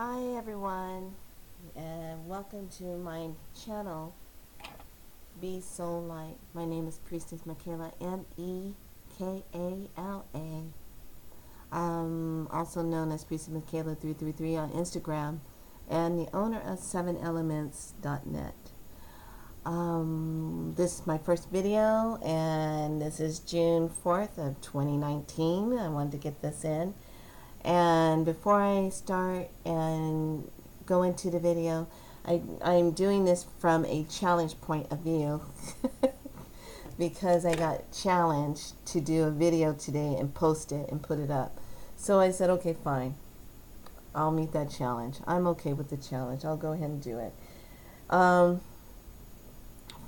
Hi everyone, and welcome to my channel, Be Soul Light. My name is Priestess Mekala, M-E-K-A-L-A. Also known as Priestess Mekala 333 on Instagram, and the owner of 7elements.net. This is my first video, and this is June 4th of 2019. I wanted to get this in. And before I start and go into the video, I'm doing this from a challenge point of view because I got challenged to do a video today and post it and put it up. So I said, okay, fine. I'll meet that challenge. I'm okay with the challenge. I'll go ahead and do it.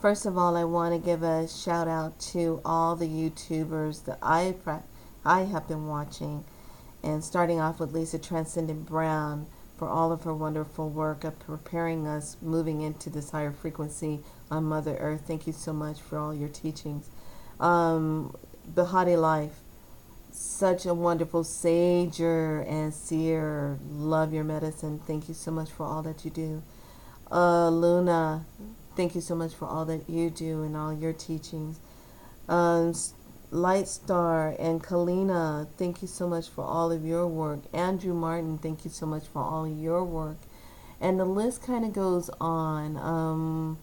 First of all, I want to give a shout out to all the YouTubers that I have been watching. And starting off with Lisa Transcendent Brown for all of her wonderful work of preparing us moving into this higher frequency on Mother Earth. Thank you so much for all your teachings. Bahati Life, such a wonderful sager and seer. Love your medicine. Thank you so much for all that you do. Luna, thank you so much for all that you do and all your teachings. Light Star and Kalina, thank you so much for all of your work. Andrew Martin, thank you so much for all your work. And the list kind of goes on.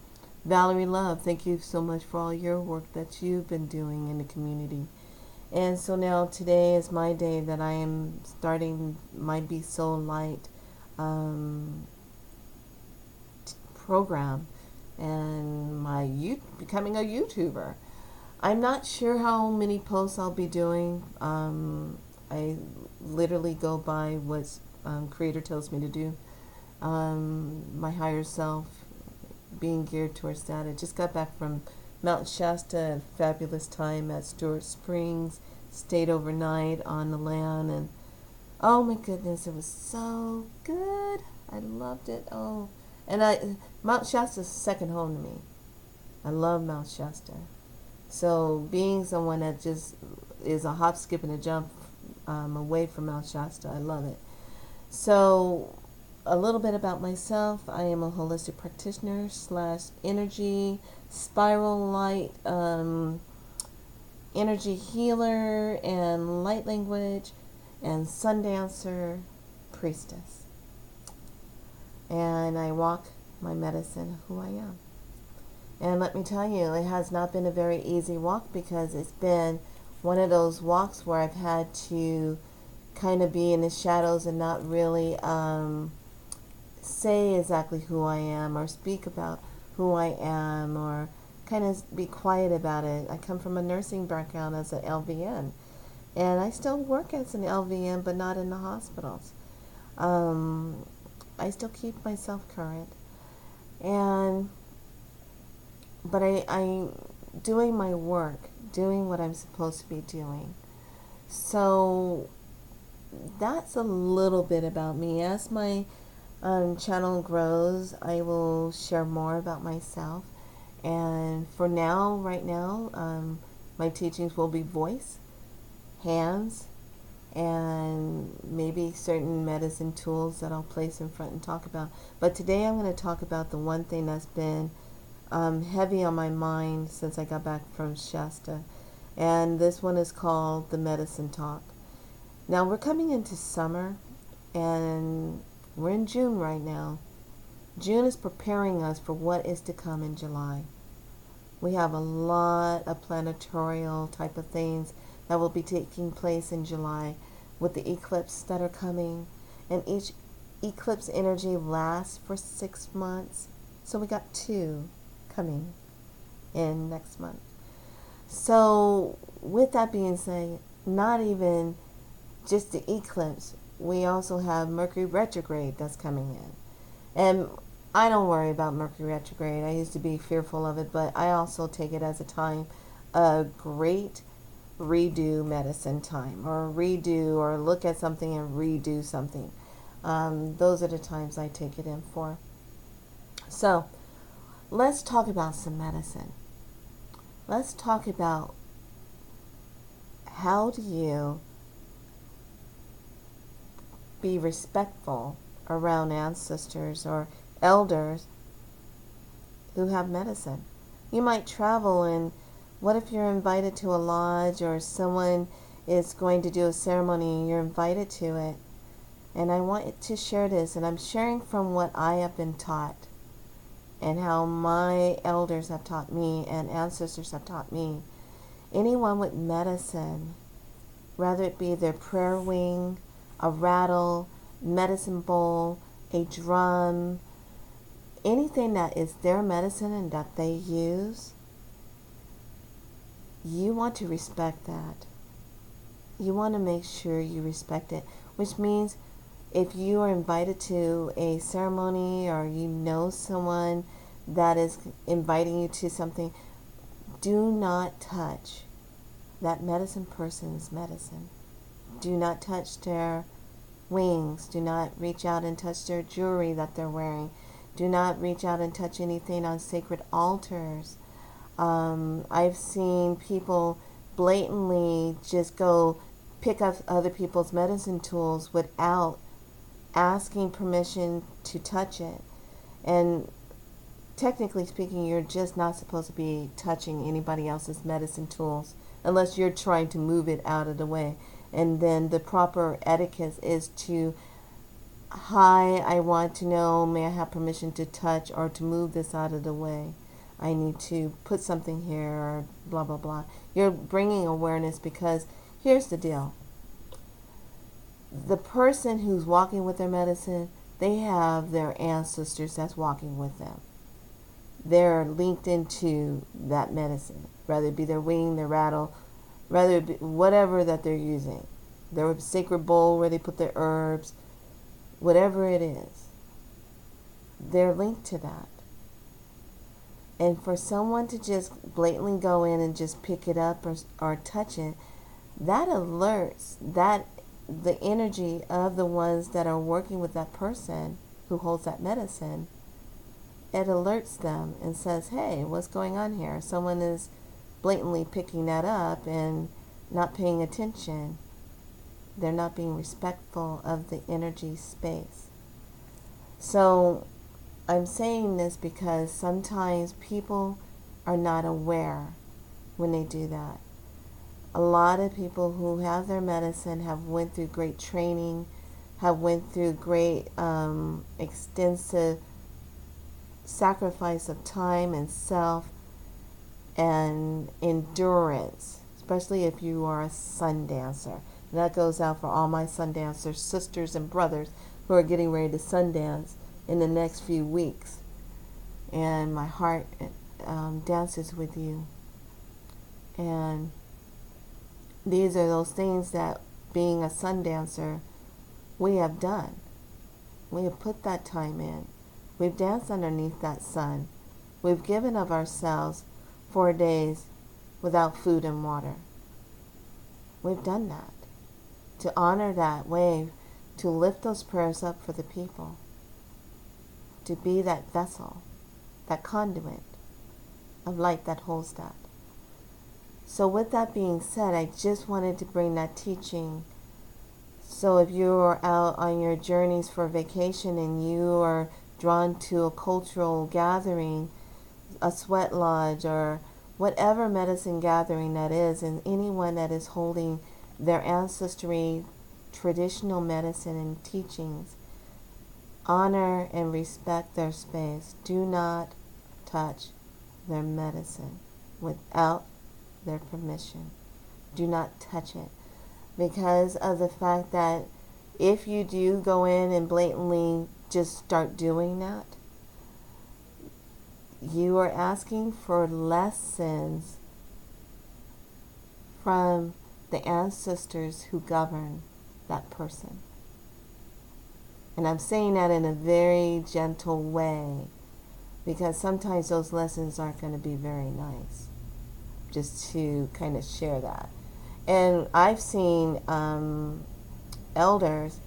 Valerie Love, thank you so much for all your work that you've been doing in the community. And so now today is my day that I am starting my Be Soul Light program and becoming a YouTuber. I'm not sure how many posts I'll be doing. I literally go by what Creator tells me to do. My higher self, being geared towards that. I just got back from Mount Shasta, a fabulous time at Stewart Springs. Stayed overnight on the land, and oh my goodness, it was so good. I loved it. Oh, and Mount Shasta's second home to me. I love Mount Shasta. So being someone that just is a hop, skip, and a jump away from Mount Shasta, I love it. So a little bit about myself. I am a holistic practitioner / energy, spiral light, energy healer, and light language, and sun dancer, priestess. And I walk my medicine, who I am. And let me tell you, it has not been a very easy walk because it's been one of those walks where I've had to kind of be in the shadows and not really say exactly who I am or speak about who I am or kind of be quiet about it. I come from a nursing background as an LVN, and I still work as an LVN, but not in the hospitals. I still keep myself current, but I'm doing my work, doing what I'm supposed to be doing. So that's a little bit about me. As my channel grows, I will share more about myself. And for now, right now, my teachings will be voice, hands, and maybe certain medicine tools that I'll place in front and talk about. But today I'm going to talk about the one thing that's been heavy on my mind since I got back from Shasta. And this one is called the Medicine Talk. Now we're coming into summer, and we're in June right now. June is preparing us for what is to come in July. We have a lot of planetarial type of things that will be taking place in July with the eclipse that are coming. And each eclipse energy lasts for 6 months. So we got 2 coming in next month. So with that being said, not even just the eclipse, we also have Mercury retrograde that's coming in. And I don't worry about Mercury retrograde. I used to be fearful of it, but I also take it as a time, a great redo medicine time, or redo, or look at something and redo something. Those are the times I take it in for. So let's talk about some medicine. Let's talk about how do you be respectful around ancestors or elders who have medicine. You might travel, and what if you're invited to a lodge or someone is going to do a ceremony and you're invited to it? And I want to share this, and I'm sharing from what I have been taught and how my elders have taught me and ancestors have taught me. Anyone with medicine, whether it be their prayer wing, a rattle, medicine bowl, a drum, anything that is their medicine and that they use, you want to respect that. You want to make sure you respect it, which means if you are invited to a ceremony or you know someone that is inviting you to something, do not touch that medicine person's medicine. Do not touch their wings. Do not reach out and touch their jewelry that they're wearing. Do not reach out and touch anything on sacred altars. I've seen people blatantly just go pick up other people's medicine tools without asking permission to touch it. And technically speaking, you're just not supposed to be touching anybody else's medicine tools unless you're trying to move it out of the way. And then the proper etiquette is to, hi, I want to know, may I have permission to touch or to move this out of the way? I need to put something here or blah, blah, blah. You're bringing awareness because here's the deal. The person who's walking with their medicine, they have their ancestors that's walking with them. They're linked into that medicine, whether it be their wing, their rattle, whether it be whatever that they're using. Their sacred bowl where they put their herbs, whatever it is. They're linked to that. And for someone to just blatantly go in and just pick it up or touch it, that alerts that the energy of the ones that are working with that person who holds that medicine. It alerts them and says, hey, what's going on here? Someone is blatantly picking that up and not paying attention. They're not being respectful of the energy space. So I'm saying this because sometimes people are not aware when they do that. A lot of people who have their medicine have went through great training, have went through great extensive sacrifice of time and self and endurance, especially if you are a sun dancer. And that goes out for all my sun dancers, sisters and brothers who are getting ready to sun dance in the next few weeks. And my heart dances with you. And these are those things that being a sun dancer, we have done. We have put that time in. We've danced underneath that sun. We've given of ourselves 4 days without food and water. We've done that to honor that wave, to lift those prayers up for the people, to be that vessel, that conduit of light that holds that. So with that being said, I just wanted to bring that teaching. So if you're out on your journeys for vacation and you are drawn to a cultural gathering, a sweat lodge, or whatever medicine gathering that is, and anyone that is holding their ancestry, traditional medicine and teachings, honor and respect their space. Do not touch their medicine without their permission. Do not touch it, because of the fact that if you do go in and blatantly just start doing that, you are asking for lessons from the ancestors who govern that person. And I'm saying that in a very gentle way, because sometimes those lessons aren't going to be very nice. Just to kind of share that. And I've seen elders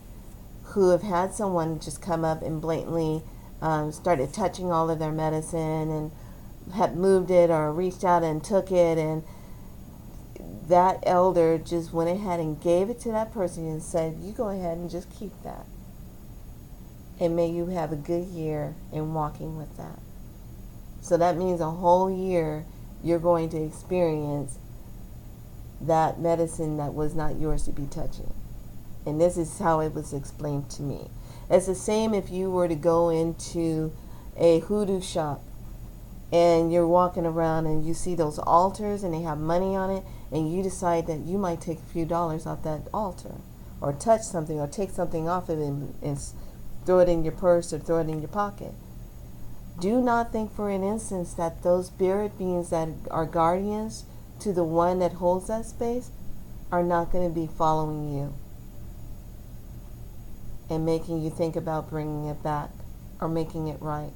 who have had someone just come up and blatantly started touching all of their medicine and had moved it or reached out and took it, and that elder just went ahead and gave it to that person and said, you go ahead and just keep that. And may you have a good year in walking with that. So that means a whole year you're going to experience that medicine that was not yours to be touching. And this is how it was explained to me. It's the same if you were to go into a hoodoo shop and you're walking around and you see those altars and they have money on it, and you decide that you might take a few dollars off that altar, or touch something, or take something off of it and throw it in your purse or throw it in your pocket. Do not think for an instant that those spirit beings that are guardians to the one that holds that space are not going to be following you and making you think about bringing it back or making it right.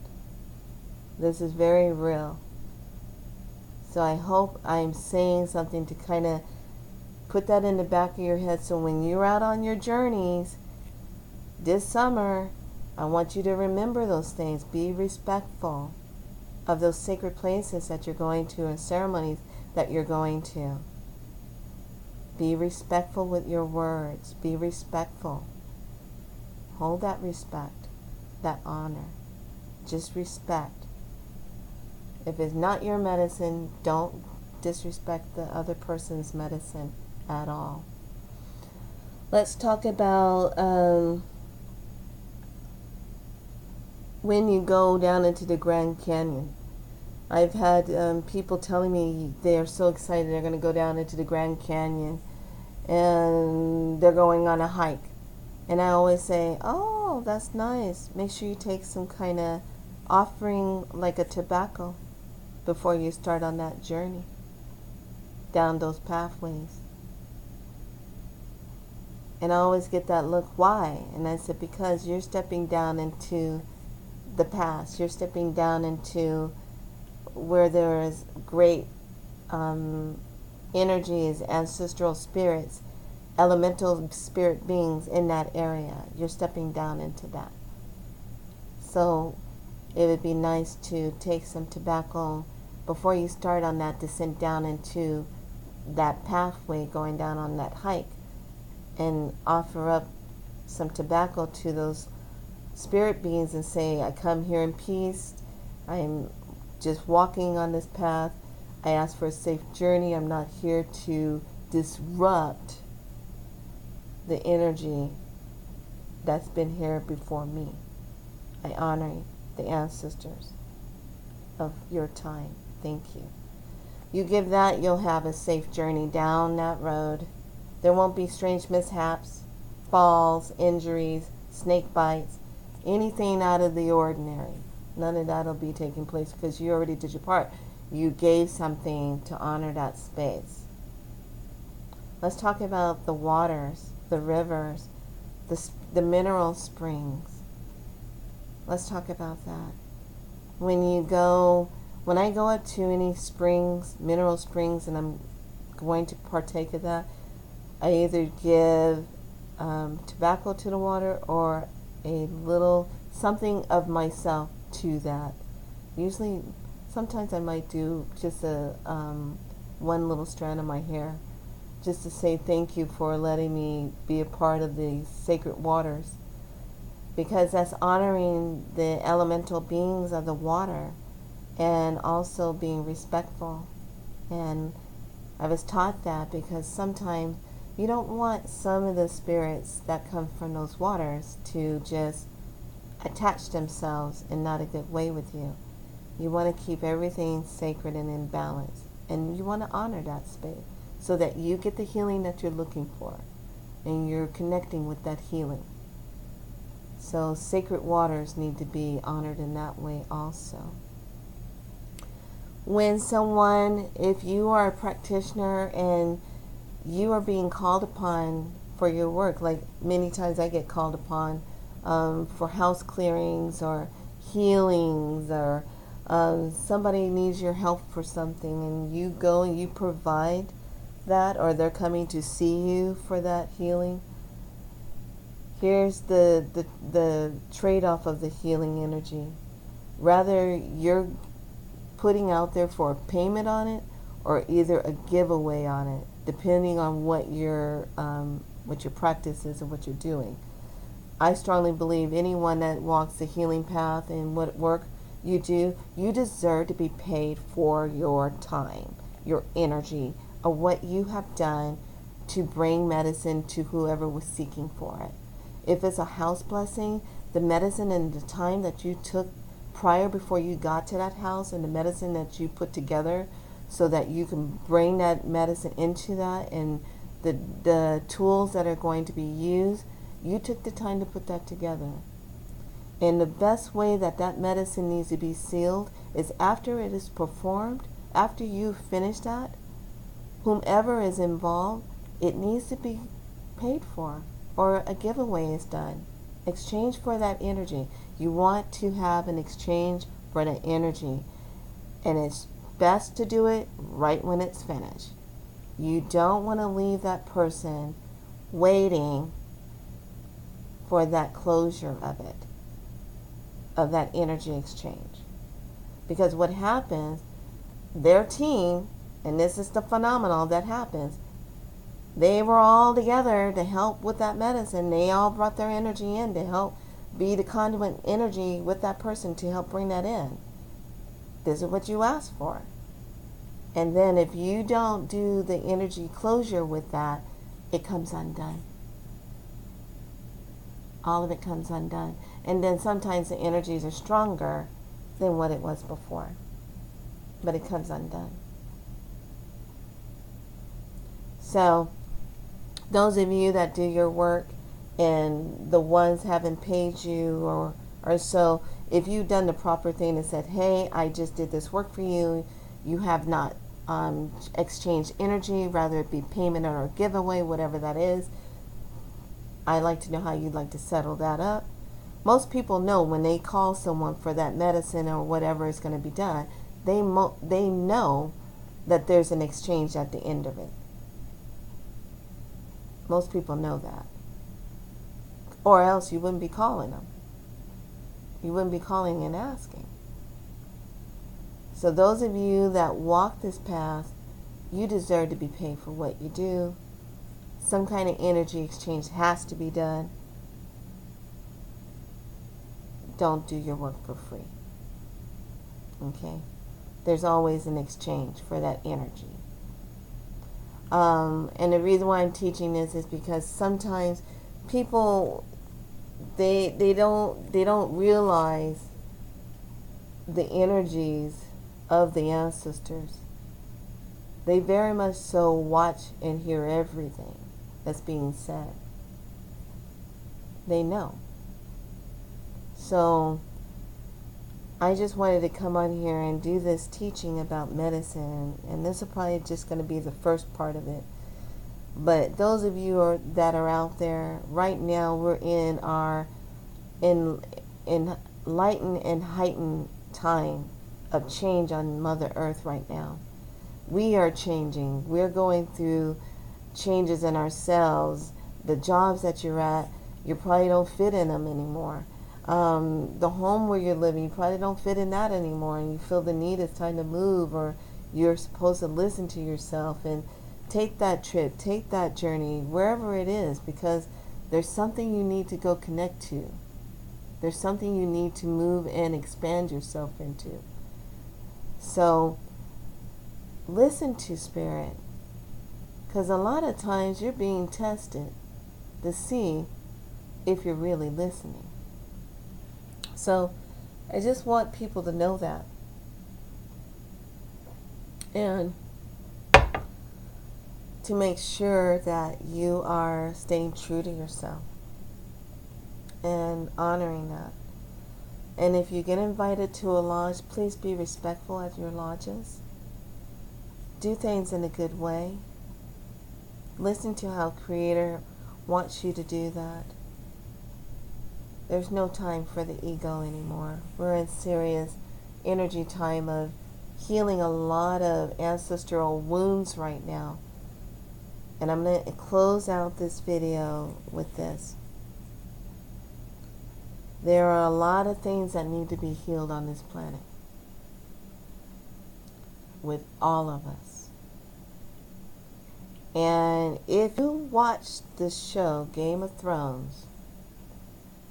This is very real. So I hope I'm saying something to kind of put that in the back of your head, so when you're out on your journeys this summer, I want you to remember those things. Be respectful of those sacred places that you're going to and ceremonies that you're going to. Be respectful with your words. Be respectful. Hold that respect, that honor. Just respect. If it's not your medicine, don't disrespect the other person's medicine at all. Let's talk about when you go down into the Grand Canyon. I've had people telling me they're so excited they're going to go down into the Grand Canyon and they're going on a hike. And I always say, oh, that's nice. Make sure you take some kind of offering, like a tobacco, before you start on that journey down those pathways. And I always get that look, why? And I said, because you're stepping down into the past. You're stepping down into where there is great energies, ancestral spirits, elemental spirit beings in that area. You're stepping down into that. So it would be nice to take some tobacco before you start on that descent down into that pathway, going down on that hike, and offer up some tobacco to those spirit beings and say, I come here in peace. I am just walking on this path. I ask for a safe journey. I'm not here to disrupt the energy that's been here before me. I honor the ancestors of your time. Thank you. You give that, you'll have a safe journey down that road. There won't be strange mishaps, falls, injuries, snake bites, anything out of the ordinary. None of that will be taking place because you already did your part. You gave something to honor that space. Let's talk about the waters, the rivers, the mineral springs. Let's talk about that. When I go up to any springs, mineral springs, and I'm going to partake of that, I either give tobacco to the water or a little something of myself to that. Usually, sometimes I might do just a one little strand of my hair, just to say thank you for letting me be a part of the sacred waters, because that's honoring the elemental beings of the water and also being respectful. And I was taught that because sometimes you don't want some of the spirits that come from those waters to just attach themselves in not a good way with you. You want to keep everything sacred and in balance, and you want to honor that space so that you get the healing that you're looking for and you're connecting with that healing. So sacred waters need to be honored in that way also. If you are a practitioner and you are being called upon for your work, like many times I get called upon for house clearings or healings, or somebody needs your help for something, and you go and you provide that, or they're coming to see you for that healing. Here's the trade-off of the healing energy. Rather, you're putting out there for a payment on it, or either a giveaway on it, depending on what your practice is and what you're doing. I strongly believe anyone that walks the healing path and what work you do, you deserve to be paid for your time, your energy, of what you have done to bring medicine to whoever was seeking for it. If it's a house blessing, the medicine and the time that you took prior before you got to that house and the medicine that you put together so that you can bring that medicine into that, and the tools that are going to be used, you took the time to put that together. And the best way that that medicine needs to be sealed is after it is performed, after you finish that, whomever is involved, it needs to be paid for, or a giveaway is done. Exchange for that energy. You want to have an exchange for that energy, and it's best to do it right when it's finished. You don't want to leave that person waiting for that closure of it, of that energy exchange. Because what happens, their team, and this is the phenomenon that happens, they were all together to help with that medicine. They all brought their energy in to help be the conduit energy with that person to help bring that in. This is what you asked for. And then if you don't do the energy closure with that, it comes undone. All of it comes undone. And then sometimes the energies are stronger than what it was before. But it comes undone. So, those of you that do your work and the ones haven't paid you or so, if you've done the proper thing and said, hey, I just did this work for you, you have not exchanged energy, rather it be payment or a giveaway, whatever that is, I'd like to know how you'd like to settle that up. Most people know when they call someone for that medicine or whatever is going to be done, they know that there's an exchange at the end of it. Most people know that. Or else you wouldn't be calling them. You wouldn't be calling and asking. So those of you that walk this path, you deserve to be paid for what you do. Some kind of energy exchange has to be done. Don't do your work for free. Okay? There's always an exchange for that energy. And the reason why I'm teaching this is because sometimes people they don't realize the energies of the ancestors. They very much so watch and hear everything that's being said. They know. So I just wanted to come on here and do this teaching about medicine, and this is probably just going to be the first part of it. But those of you that are out there right now, we're in our enlightened and heightened time of change on Mother Earth right now. We are changing. We're going through changes in ourselves. The jobs that you're at, you probably don't fit in them anymore. The home where you're living, you probably don't fit in that anymore, and you feel the need it's time to move, or you're supposed to listen to yourself and take that trip, take that journey, wherever it is, because there's something you need to go connect to. There's something you need to move and expand yourself into. So listen to Spirit, because a lot of times you're being tested to see if you're really listening. So I just want people to know that. And to make sure that you are staying true to yourself and honoring that. And if you get invited to a lodge, please be respectful at your lodges. Do things in a good way. Listen to how Creator wants you to do that. There's no time for the ego anymore. We're in serious energy time of healing a lot of ancestral wounds right now. And I'm going to close out this video with this. There are a lot of things that need to be healed on this planet. With all of us. And if you watch this show, Game of Thrones,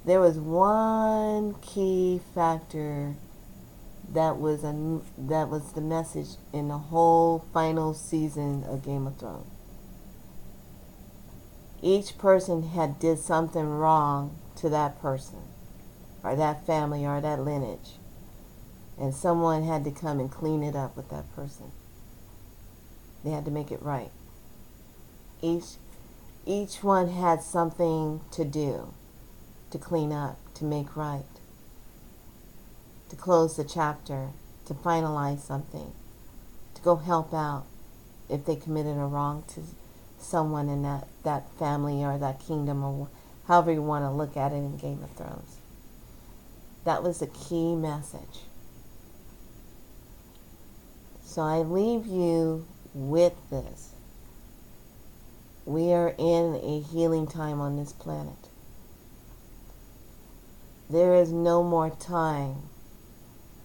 There was one key factor that was the message in the whole final season of Game of Thrones. Each person had did something wrong to that person or that family or that lineage, and someone had to come and clean it up with that person. They had to make it right. Each one had something to do, to clean up, to make right, to close the chapter, to finalize something, to go help out if they committed a wrong to someone in that family or that kingdom, or however you want to look at it in Game of Thrones. That was the key message. So I leave you with this. We are in a healing time on this planet. There is no more time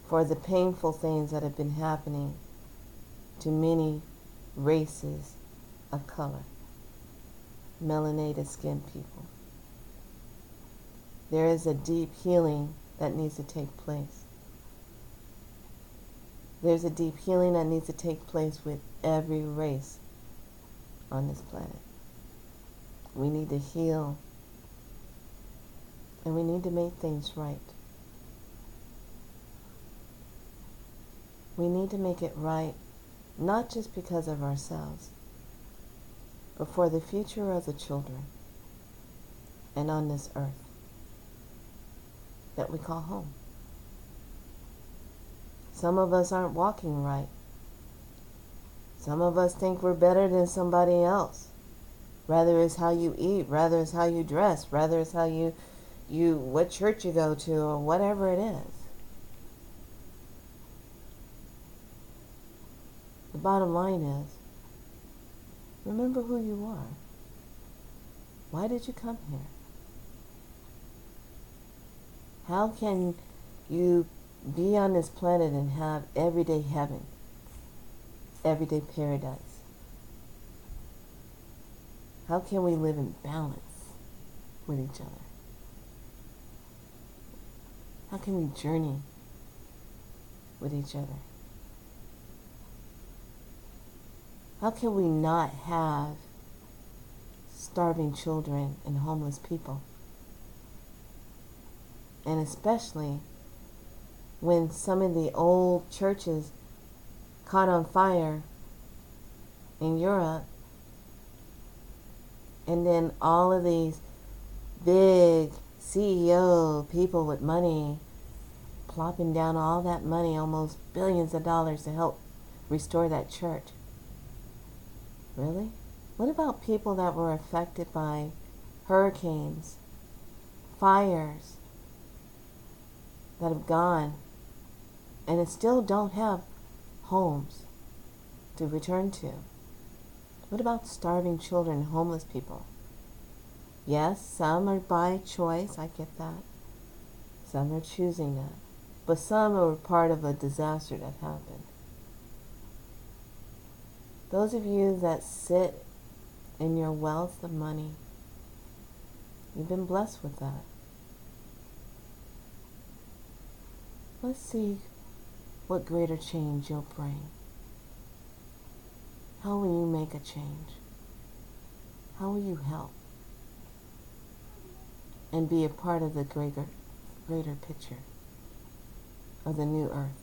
for the painful things that have been happening to many races of color, melanated skinned people. There is a deep healing that needs to take place. There's a deep healing that needs to take place with every race on this planet. We need to heal, and we need to make things right. We need to make it right, not just because of ourselves, but for the future of the children and on this earth that we call home. Some of us aren't walking right. Some of us think we're better than somebody else. Rather it's how you eat, rather it's how you dress, rather it's how you what church you go to, or whatever it is. The bottom line is, remember who you are. Why did you come here? How can you be on this planet and have everyday heaven, everyday paradise? How can we live in balance with each other? How can we journey with each other? How can we not have starving children and homeless people? And especially when some of the old churches caught on fire in Europe, and then all of these big CEO people with money plopping down all that money, almost billions of dollars, to help restore that church. Really? What about people that were affected by hurricanes, fires, that have gone and still don't have homes to return to? What about starving children and homeless people? Yes, some are by choice, I get that. Some are choosing that. But some are part of a disaster that happened. Those of you that sit in your wealth of money, you've been blessed with that. Let's see what greater change you'll bring. How will you make a change? How will you help and be a part of the greater picture of the new earth?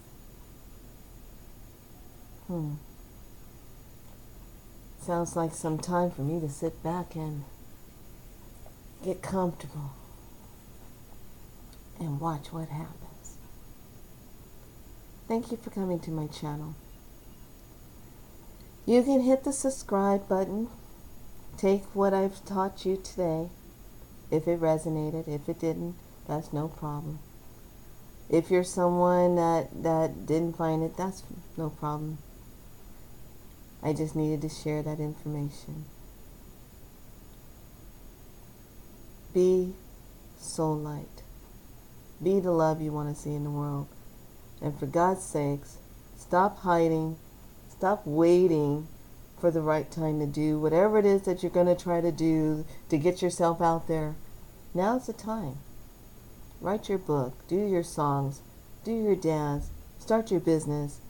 Sounds like some time for me to sit back and get comfortable and watch what happens. Thank you for coming to my channel. You can hit the subscribe button. Take what I've taught you today. If it resonated, if it didn't, that's no problem. If you're someone that didn't find it, that's no problem. I just needed to share that information. Be soul light. Be the love you want to see in the world. And for God's sakes, stop hiding. Stop waiting for the right time to do whatever it is that you're going to try to do to get yourself out there. Now's the time. write your book, do your songs, do your dance, start your business.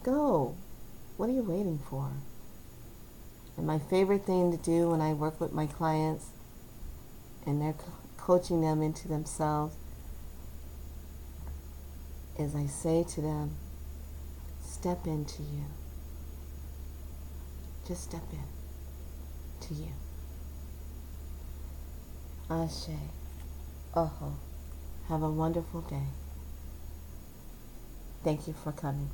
Go. What are you waiting for? And my favorite thing to do when I work with my clients and they're coaching them into themselves is I say to them, step into you. Just step in to you. Ashe. Oho. Have a wonderful day. Thank you for coming.